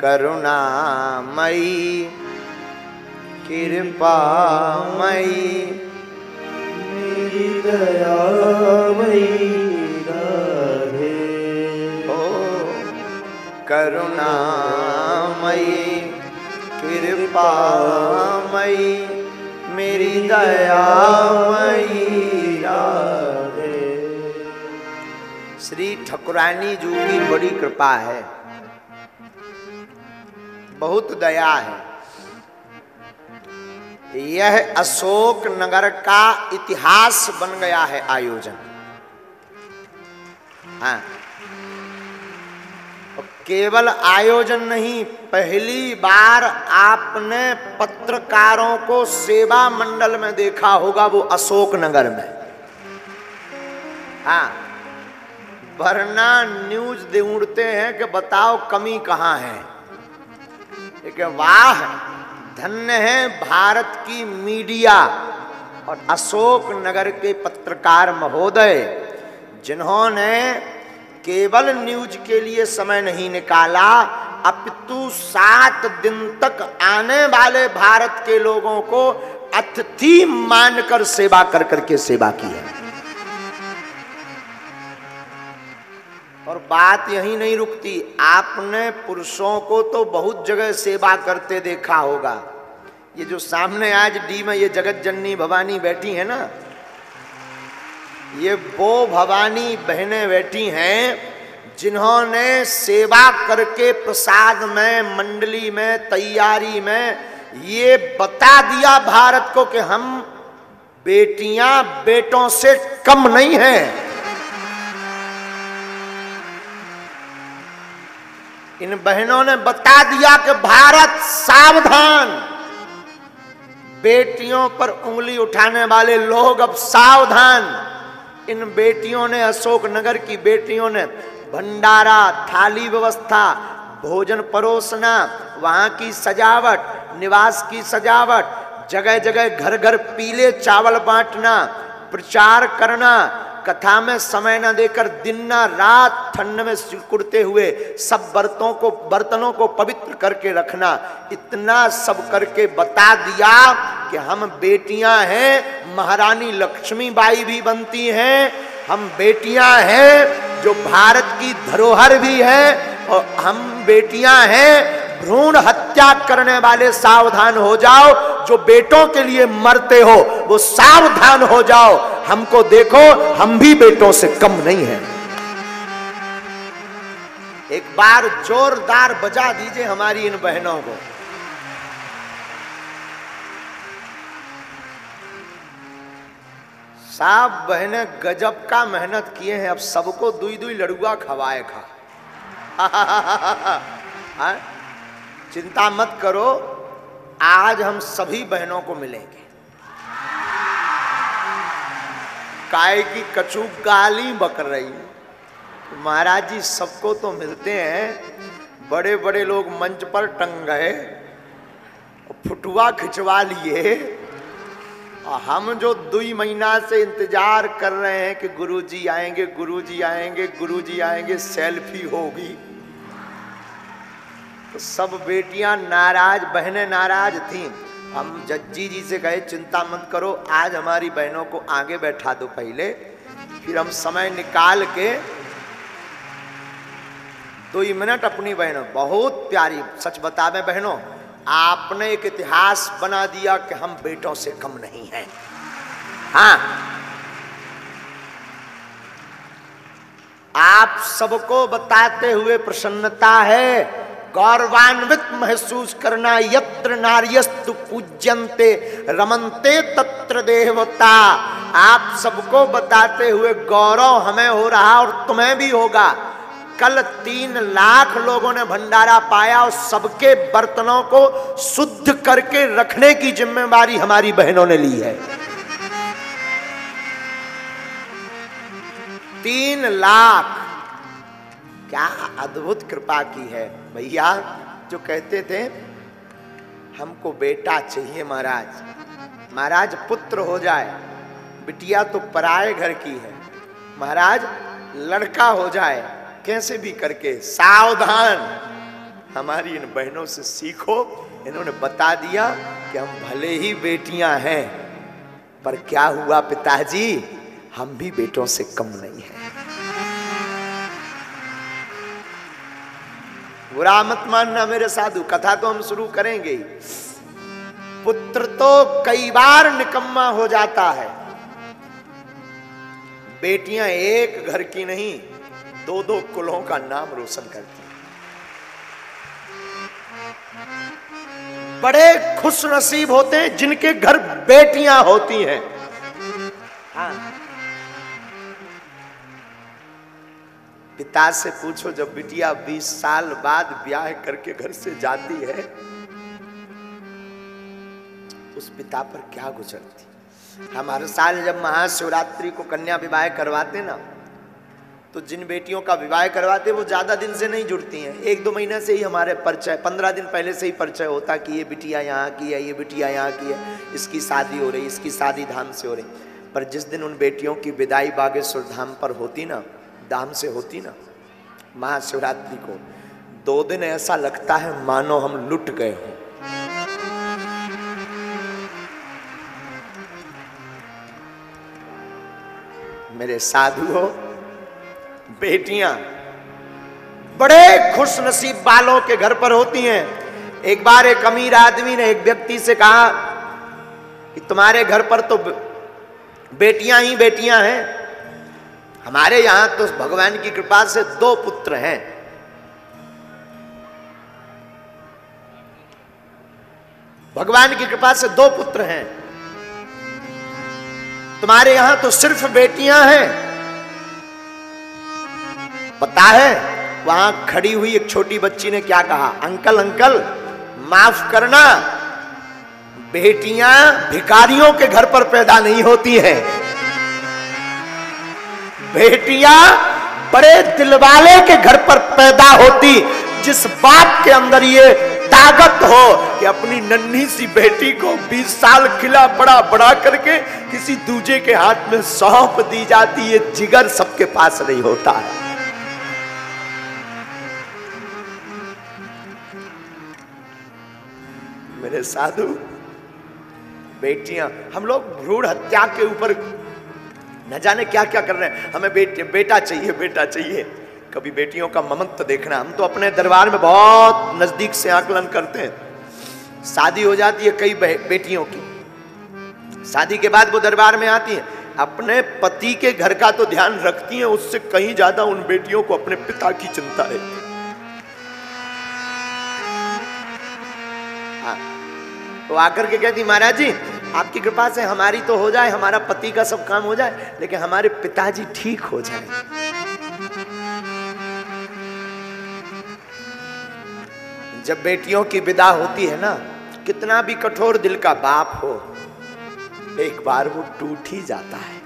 करुणामयी कृपामयी मेरी दयामयी राधे। ओ करुणामयी कृपामयी मेरी दयामयी राधे। श्री ठाकुरानी जी की बड़ी कृपा है, बहुत दया है। यह अशोक नगर का इतिहास बन गया है आयोजन। हाँ, केवल आयोजन नहीं, पहली बार आपने पत्रकारों को सेवा मंडल में देखा होगा, वो अशोक नगर में। हाँ, वरना न्यूज ढूंढते हैं कि बताओ कमी कहाँ है। लेकिन वाह, धन्य है भारत की मीडिया और अशोक नगर के पत्रकार महोदय, जिन्होंने केवल न्यूज के लिए समय नहीं निकाला, अपितु 7 दिन तक आने वाले भारत के लोगों को अतिथि मानकर सेवा कर करके सेवा की है। और बात यही नहीं रुकती, आपने पुरुषों को तो बहुत जगह सेवा करते देखा होगा। ये जो सामने आज डी में ये जगत जननी भवानी बैठी है ना, ये वो भवानी बहनें बैठी हैं जिन्होंने सेवा करके प्रसाद में, मंडली में, तैयारी में ये बता दिया भारत को कि हम बेटियां बेटों से कम नहीं हैं। इन बहनों ने बता दिया कि भारत सावधान, बेटियों पर उंगली उठाने वाले लोग अब सावधान। इन बेटियों ने, अशोक नगर की बेटियों ने भंडारा, थाली व्यवस्था, भोजन परोसना, वहां की सजावट, निवास की सजावट, जगह जगह घर घर पीले चावल बांटना, प्रचार करना, कथा में समय न देकर दिन न रात ठंड में सिकुड़ते हुए सब बर्तनों को पवित्र करके रखना, इतना सब करके बता दिया कि हम बेटियां हैं, महारानी लक्ष्मीबाई भी बनती हैं, हम बेटियां हैं जो भारत की धरोहर भी है, और हम बेटियां हैं, भ्रूण हत्या करने वाले सावधान हो जाओ, जो बेटों के लिए मरते हो वो सावधान हो जाओ, हमको देखो हम भी बेटों से कम नहीं हैं। एक बार जोरदार बजा दीजिए हमारी इन बहनों को। साहब बहनें गजब का मेहनत किए हैं, अब सबको दुई दुई लड़ुआ खवाए खा। चिंता मत करो, आज हम सभी बहनों को मिलेंगे। काय की कचू गाली बक रही, महाराज जी सबको तो मिलते हैं, बड़े बड़े लोग मंच पर टंग गए, फुटुआ खिंचवा लिए, और हम जो 2 महीना से इंतजार कर रहे हैं कि गुरुजी आएंगे, गुरुजी आएंगे, गुरुजी आएंगे, सेल्फी होगी, तो सब बेटियां नाराज, बहनें नाराज थीं। हम जज्जी जी से कहे चिंता मत करो, आज हमारी बहनों को आगे बैठा दो पहले, फिर हम समय निकाल के 2 मिनट अपनी बहनों, बहुत प्यारी, सच बतावे बहनों, आपने एक इतिहास बना दिया कि हम बेटों से कम नहीं हैं। हाँ, आप सबको बताते हुए प्रसन्नता है, गौरवान्वित महसूस करना, यत्र नार्यस्तु पूज्यन्ते रमन्ते तत्र देवता। आप सबको बताते हुए गौरव हमें हो रहा और तुम्हें भी होगा। कल 3 लाख लोगों ने भंडारा पाया और सबके बर्तनों को शुद्ध करके रखने की जिम्मेदारी हमारी बहनों ने ली है। 3 लाख, क्या अद्भुत कृपा की है भैया। जो कहते थे हमको बेटा चाहिए महाराज, महाराज पुत्र हो जाए, बिटिया तो पराए घर की है, महाराज लड़का हो जाए कैसे भी करके, सावधान। हमारी इन बहनों से सीखो। इन्होंने बता दिया कि हम भले ही बेटियां हैं, पर क्या हुआ पिताजी, हम भी बेटों से कम नहीं हैं। बुरा मत मानना मेरे साधु, कथा तो हम शुरू करेंगे ही। पुत्र तो कई बार निकम्मा हो जाता है, बेटियां एक घर की नहीं, दो दो कुलों का नाम रोशन करती हैं। बड़े खुश नसीब होते हैं जिनके घर बेटियां होती हैं। हाँ। पिता से पूछो, जब बिटिया 20 साल बाद ब्याह करके घर से जाती है, उस पिता पर क्या गुजरती। हम हर साल जब महाशिवरात्रि को कन्या विवाह करवाते ना, तो जिन बेटियों का विवाह करवाते वो ज्यादा दिन से नहीं जुड़ती हैं, 1-2 महीने से ही हमारे परिचय, 15 दिन पहले से ही परिचय होता कि ये बिटिया यहाँ की है, ये बिटिया यहाँ की है, इसकी शादी हो रही, इसकी शादी धाम से हो रही। पर जिस दिन उन बेटियों की विदाई बागेश्वर धाम पर होती ना, धाम से होती ना, महाशिवरात्रि को 2 दिन ऐसा लगता है मानो हम लुट गए हों। मेरे साधुओं, बेटियां बड़े खुश नसीब वालों के घर पर होती हैं। एक बार एक अमीर आदमी ने एक व्यक्ति से कहा कि तुम्हारे घर पर तो बेटियां ही बेटियां हैं, हमारे यहां तो भगवान की कृपा से 2 पुत्र हैं। भगवान की कृपा से 2 पुत्र हैं, तुम्हारे यहां तो सिर्फ बेटियां हैं। पता है वहां खड़ी हुई एक छोटी बच्ची ने क्या कहा, अंकल अंकल माफ करना, बेटियां भिखारियों के घर पर पैदा नहीं होती हैं, बेटियां बड़े दिलवाले के घर पर पैदा होती। जिस बाप के अंदर ये ताकत हो कि अपनी नन्ही सी बेटी को 20 साल खिला बड़ा बड़ा करके किसी दूजे के हाथ में सौंप दी जाती, ये जिगर सबके पास नहीं होता है। मेरे साधु, बेटियां, हम लोग भ्रूण हत्या के ऊपर न जाने क्या क्या कर रहे हैं। हमें बेटा चाहिए, बेटा चाहिए। कभी बेटियों का ममत्व देखना। हम तो अपने दरबार में बहुत नजदीक से आकलन करते हैं। शादी हो जाती है कई बेटियों की, शादी के बाद वो दरबार में आती हैं, अपने पति के घर का तो ध्यान रखती हैं, उससे कहीं ज्यादा उन बेटियों को अपने पिता की चिंता है। तो आकर के कहती, महाराज जी आपकी कृपा से हमारी तो हो जाए, हमारा पति का सब काम हो जाए, लेकिन हमारे पिताजी ठीक हो जाए। जब बेटियों की विदा होती है ना, कितना भी कठोर दिल का बाप हो, एक बार वो टूट ही जाता है।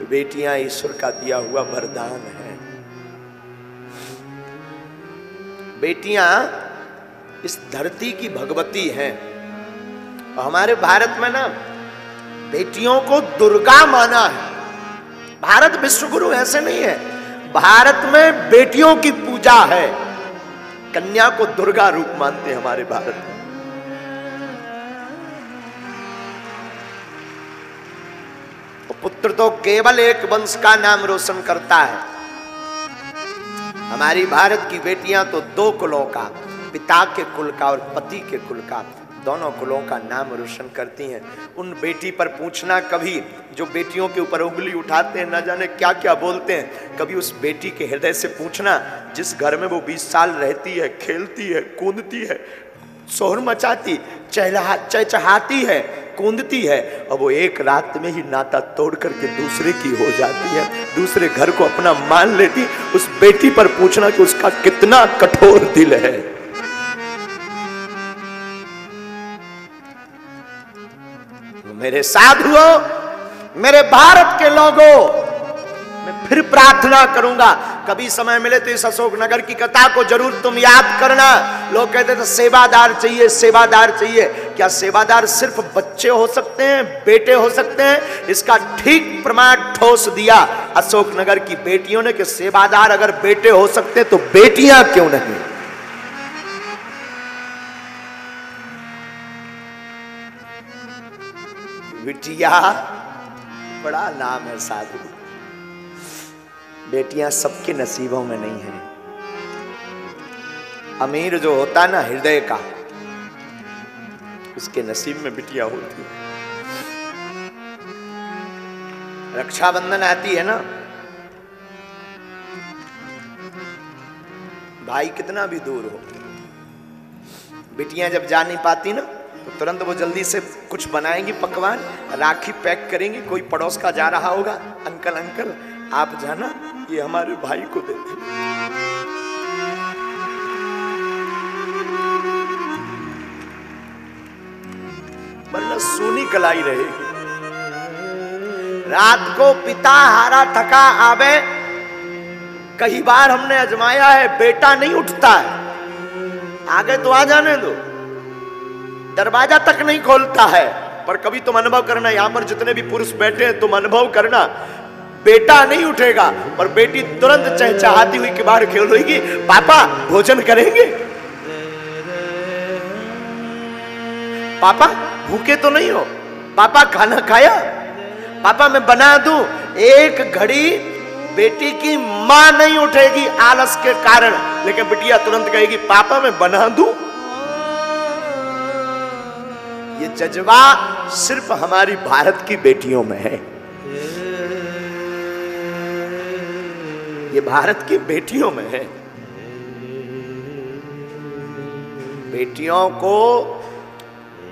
बेटियां ईश्वर का दिया हुआ वरदान है। बेटियां इस धरती की भगवती हैं। और हमारे भारत में ना बेटियों को दुर्गा माना है। भारत विश्वगुरु ऐसे नहीं है, भारत में बेटियों की पूजा है। कन्या को दुर्गा रूप मानते हैं हमारे भारत में। पुत्र तो केवल एक वंश का नाम रोशन करता है। हमारी भारत की बेटियां तो 2 कुलों का, पिता के कुल का और पति के कुल का, दोनों कुलों का नाम रोशन करती हैं। उन बेटी पर पूछना कभी, जो बेटियों के ऊपर उंगली उठाते हैं, ना जाने क्या क्या बोलते हैं, कभी उस बेटी के हृदय से पूछना जिस घर में वो 20 साल रहती है, खेलती है, कूदती है, शोर मचाती, चहचहाती है, कूदती है, और वो एक रात में ही नाता तोड़ करके दूसरे की हो जाती है, दूसरे घर को अपना मान लेती। उस बेटी पर पूछना कि उसका कितना कठोर दिल है। मेरे साधुओं, मेरे भारत के लोगों, मैं फिर प्रार्थना करूंगा। कभी समय मिले तो इस अशोकनगर की कथा को जरूर तुम याद करना। लोग कहते थे सेवादार चाहिए, सेवादार चाहिए। क्या सेवादार सिर्फ बच्चे हो सकते हैं, बेटे हो सकते हैं? इसका ठीक प्रमाण ठोस दिया अशोकनगर की बेटियों ने कि सेवादार अगर बेटे हो सकते तो बेटियां क्यों नहीं। बिटिया बड़ा नाम है साधु। बेटियां सबके नसीबों में नहीं है। अमीर जो होता ना हृदय का, उसके नसीब में बिटिया होती है। रक्षाबंधन आती है ना, भाई कितना भी दूर हो, बिटियां जब जा नहीं पाती ना तो तुरंत वो जल्दी से कुछ बनाएंगी पकवान, राखी पैक करेंगी। कोई पड़ोस का जा रहा होगा, अंकल अंकल आप जाना ये हमारे भाई को दे दे। वरना सोनी कलाई रहेगी। रात को पिता हारा थका आवे, कई बार हमने आजमाया है, बेटा नहीं उठता है। आगे तो आ जाने दो, दरवाजा तक नहीं खोलता है। पर कभी तुम अनुभव करना, यहां पर जितने भी पुरुष बैठे हैं तुम अनुभव करना, बेटा नहीं उठेगा पर बेटी तुरंत चहचहाती हुई किबाड़ खेल रही, पापा भोजन करेंगे, पापा भूखे तो नहीं हो, पापा खाना खाया, पापा मैं बना दूं। एक घड़ी बेटी की मां नहीं उठेगी आलस के कारण, लेकिन बिटिया तुरंत कहेगी पापा मैं बना दूं। ये जज्बा सिर्फ हमारी भारत की बेटियों में है। ये भारत की बेटियों में है। बेटियों को,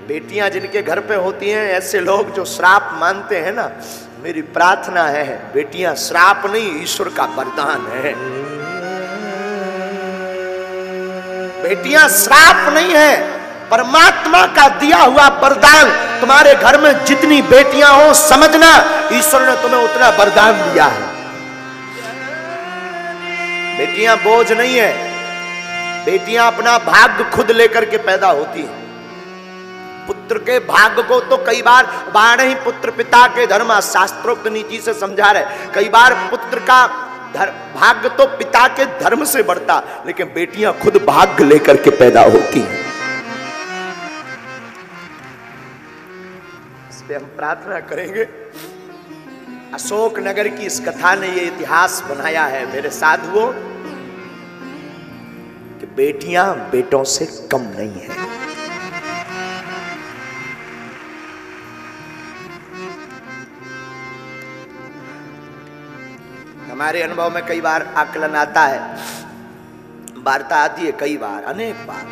बेटियां जिनके घर पे होती हैं, ऐसे लोग जो श्राप मानते हैं ना, मेरी प्रार्थना है बेटियां श्राप नहीं, ईश्वर का वरदान है। बेटियां श्राप नहीं है, परमात्मा का दिया हुआ वरदान। तुम्हारे घर में जितनी बेटियां हो, समझना ईश्वर ने तुम्हें उतना वरदान दिया है। बेटियां बोझ नहीं है, बेटियां अपना भाग्य खुद लेकर के पैदा होती हैं। पुत्र के भाग्य को तो कई बार बारह ही पुत्र पिता के धर्म शास्त्रोक्त नीति से समझा रहे। कई बार पुत्र का भाग्य तो पिता के धर्म से बढ़ता, लेकिन बेटियां खुद भाग्य लेकर के पैदा होती हैं। इस पे हम प्रार्थना करेंगे। अशोकनगर की इस कथा ने ये इतिहास बनाया है मेरे साधुओं कि बेटियां बेटों से कम नहीं है। हमारे अनुभव में कई बार आकलन आता है, वार्ता आती है, कई बार, अनेक बार,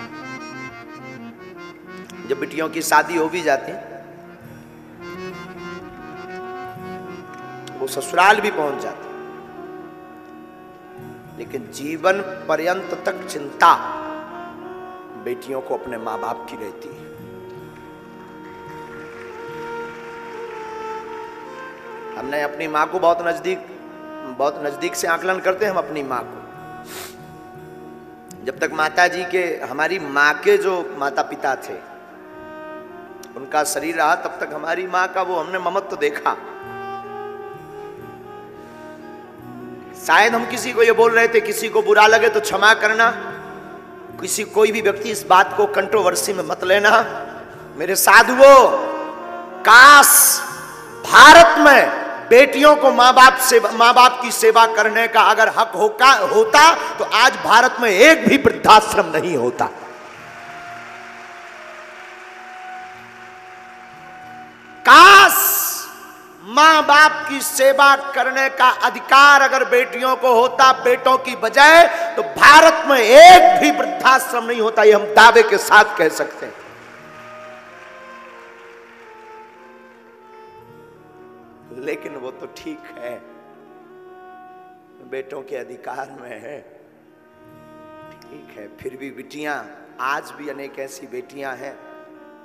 जब बिटियों की शादी हो भी जाती, वो ससुराल भी पहुंच जाती, लेकिन जीवन पर्यंत तक चिंता बेटियों को अपने मां बाप की रहती है। हमने अपनी मां को बहुत नजदीक से आकलन करते हैं हम अपनी मां को। जब तक माता जी के, हमारी मां के जो माता पिता थे उनका शरीर रहा, तब तक हमारी मां का वो हमने ममत्व देखा। शायद हम किसी को ये बोल रहे थे, किसी को बुरा लगे तो क्षमा करना, कोई भी व्यक्ति इस बात को कंट्रोवर्सी में मत लेना। मेरे साधुओं, काश भारत में बेटियों को मां बाप की सेवा करने का अगर हक होता तो आज भारत में एक भी वृद्धाश्रम नहीं होता। काश मां बाप की सेवा करने का अधिकार अगर बेटियों को होता बेटों की बजाय, तो भारत में एक भी वृद्धाश्रम नहीं होता। ये हम दावे के साथ कह सकते हैं। लेकिन वो तो ठीक है, बेटों के अधिकार में है, ठीक है, फिर भी बेटियां, आज भी अनेक ऐसी बेटियां हैं,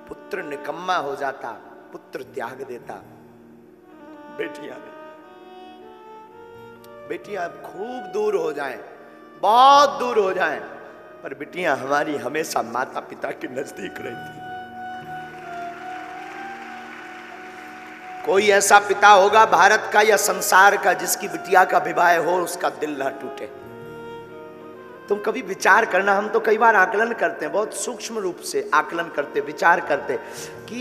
पुत्र निकम्मा हो जाता, पुत्र त्याग देता, बेटियां नहीं। बेटियां खूब दूर हो जाएं, बहुत दूर हो जाएं, पर बेटियां हमारी हमेशा माता पिता के नजदीक रहती। कोई ऐसा पिता होगा भारत का या संसार का जिसकी बिटिया का विवाह हो उसका दिल ना टूटे। तुम कभी विचार करना, हम तो कई बार आकलन करते हैं, बहुत सूक्ष्म रूप से आकलन करते, विचार करते कि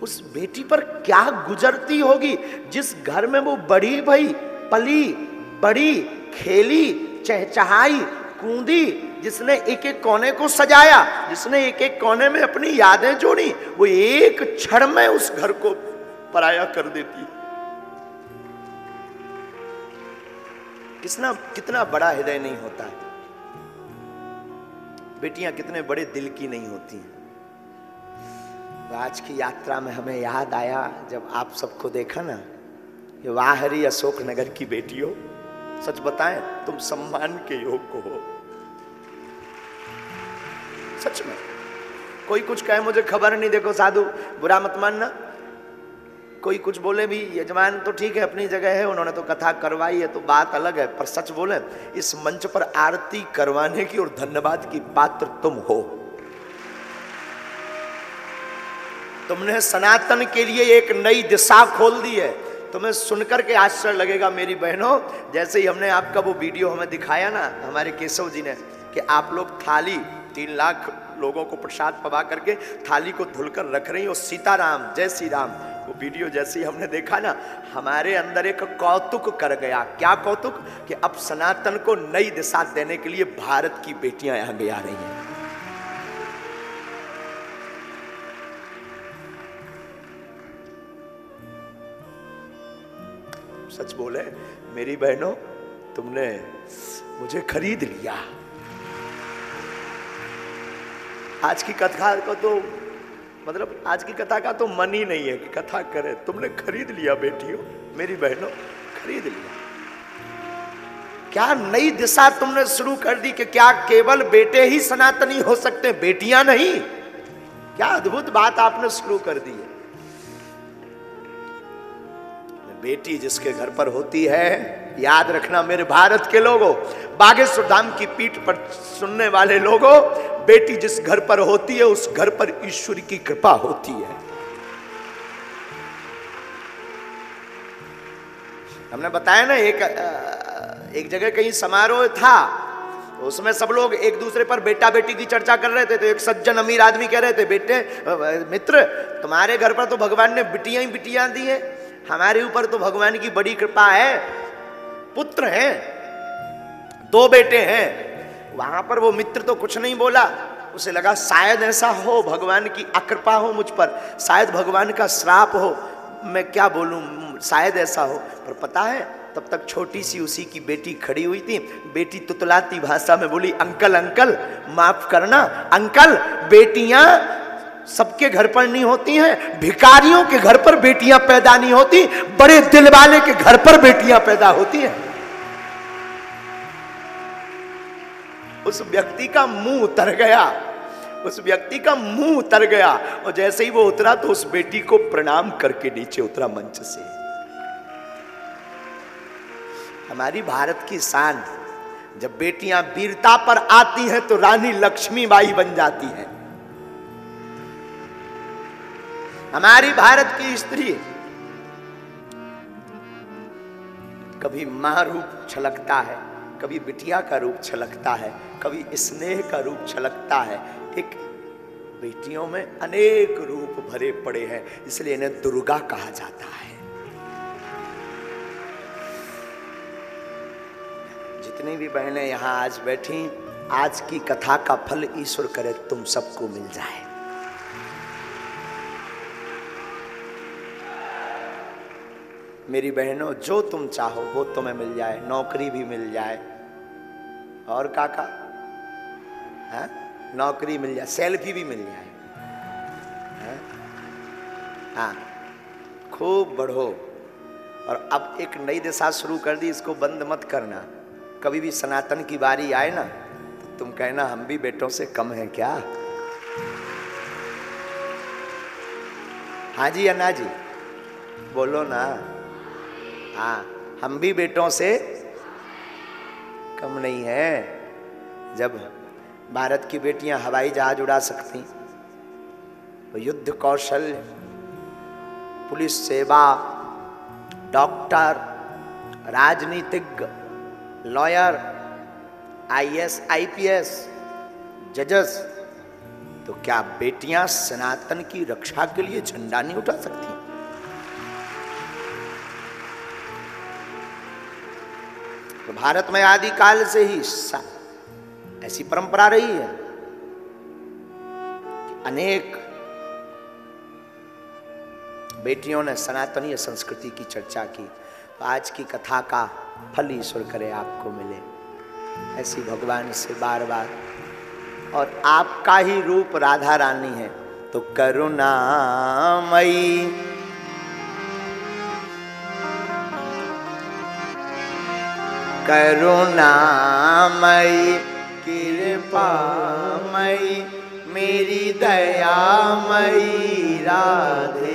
उस बेटी पर क्या गुजरती होगी जिस घर में वो बड़ी भई, पली बड़ी, खेली, चहचहाई, कूदी, जिसने एक एक कोने को सजाया, जिसने एक एक कोने में अपनी यादें जोड़ी, वो एक क्षण में उस घर को पराया कर देती। कितना बड़ा हृदय नहीं होता है। बेटियां कितने बड़े दिल की नहीं होती हैं। आज की यात्रा में हमें याद आया जब आप सबको देखा ना, ये वाहरी अशोक नगर की बेटियों, सच बताएं तुम सम्मान के योग्य हो। सच में कोई कुछ कहे मुझे खबर नहीं, देखो साधु बुरा मत मानना, कोई कुछ बोले भी, यजमान तो ठीक है अपनी जगह है, उन्होंने तो कथा करवाई है तो बात अलग है, पर सच बोले इस मंच पर आरती करवाने की और धन्यवाद की पात्र तुम हो। तुमने सनातन के लिए एक नई दिशा खोल दी है। तुम्हें सुनकर के आश्चर्य लगेगा मेरी बहनों, जैसे ही हमने आपका वो वीडियो हमें दिखाया ना हमारे केशव जी ने, कि आप लोग थाली 3 लाख लोगों को प्रसाद पवा करके थाली को धुलकर रख रही हो, सीताराम जय श्री राम, वो वीडियो जैसे ही हमने देखा ना, हमारे अंदर एक कौतुक कर गया। क्या कौतुक? कि अब सनातन को नई दिशा देने के लिए भारत की बेटियां आगे आ रही हैं। सच बोले मेरी बहनों, तुमने मुझे खरीद लिया। आज की कथा का तो मतलब आज की कथा का तो मन ही नहीं है कि कथा करे। तुमने खरीद लिया बेटियों, मेरी बहनों, खरीद लिया। क्या नई दिशा तुमने शुरू कर दी कि क्या केवल बेटे ही सनातनी हो सकते, बेटियां नहीं? क्या अद्भुत बात आपने शुरू कर दी है। बेटी जिसके घर पर होती है, याद रखना मेरे भारत के लोगों, बागेश्वर धाम की पीठ पर सुनने वाले लोगों, बेटी जिस घर पर होती है उस घर पर ईश्वर की कृपा होती है। हमने बताया ना एक जगह कहीं समारोह था, तो उसमें सब लोग एक दूसरे पर बेटा बेटी की चर्चा कर रहे थे। तो एक सज्जन अमीर आदमी कह रहे थे, बेटे मित्र तुम्हारे घर पर तो भगवान ने बिटियां ही बिटियां दी है, हमारे ऊपर तो भगवान की बड़ी कृपा है, पुत्र हैं, 2 बेटे हैं। वहां पर वो मित्र तो कुछ नहीं बोला, उसे लगा शायद ऐसा हो भगवान की अकृपा हो मुझ पर, शायद भगवान का श्राप हो, मैं क्या बोलूं, शायद ऐसा हो। पर पता है तब तक छोटी सी उसी की बेटी खड़ी हुई थी। बेटी तुतलाती भाषा में बोली, अंकल अंकल माफ करना अंकल, बेटियां सबके घर पर नहीं होती हैं, भिखारियों के घर पर बेटियां पैदा नहीं होती, बड़े दिल वाले के घर पर बेटियां पैदा होती हैं। उस व्यक्ति का मुंह उतर गया, उस व्यक्ति का मुंह उतर गया, और जैसे ही वो उतरा तो उस बेटी को प्रणाम करके नीचे उतरा मंच से। हमारी भारत की शान, जब बेटियां वीरता पर आती हैं तो रानी लक्ष्मीबाई बन जाती हैं। हमारी भारत की स्त्री कभी मां रूप छलकता है, कभी बिटिया का रूप छलकता है, कभी स्नेह का रूप छलकता है। एक बेटियों में अनेक रूप भरे पड़े हैं, इसलिए इन्हें दुर्गा कहा जाता है। जितनी भी बहनें यहां आज बैठी, आज की कथा का फल ईश्वर करे तुम सबको मिल जाए। मेरी बहनों, जो तुम चाहो वो तुम्हें मिल जाए, नौकरी भी मिल जाए, और काका है नौकरी मिल जाए, सेल्फी भी मिल जाए, हाँ खूब बढ़ो। और अब एक नई दिशा शुरू कर दी, इसको बंद मत करना। कभी भी सनातन की बारी आए ना तो तुम कहना हम भी बेटों से कम हैं क्या? हाँ जी अन्ना जी बोलो ना, हाँ हम भी बेटों से कम नहीं है। जब भारत की बेटियां हवाई जहाज उड़ा सकती, तो युद्ध कौशल, पुलिस सेवा, डॉक्टर, राजनीतिज्ञ, लॉयर, आईएएस, आईपीएस, जजेस, तो क्या बेटियां सनातन की रक्षा के लिए झंडा नहीं उठा सकती? तो भारत में आदिकाल से ही ऐसी परंपरा रही है कि अनेक बेटियों ने सनातनीय संस्कृति की चर्चा की। तो आज की कथा का फल ईश्वर करे आपको मिले, ऐसी भगवान से बार बार। और आपका ही रूप राधा रानी है, तो करुणामयी, करुणामयी, कृपामयी, मेरी दयामयी राधे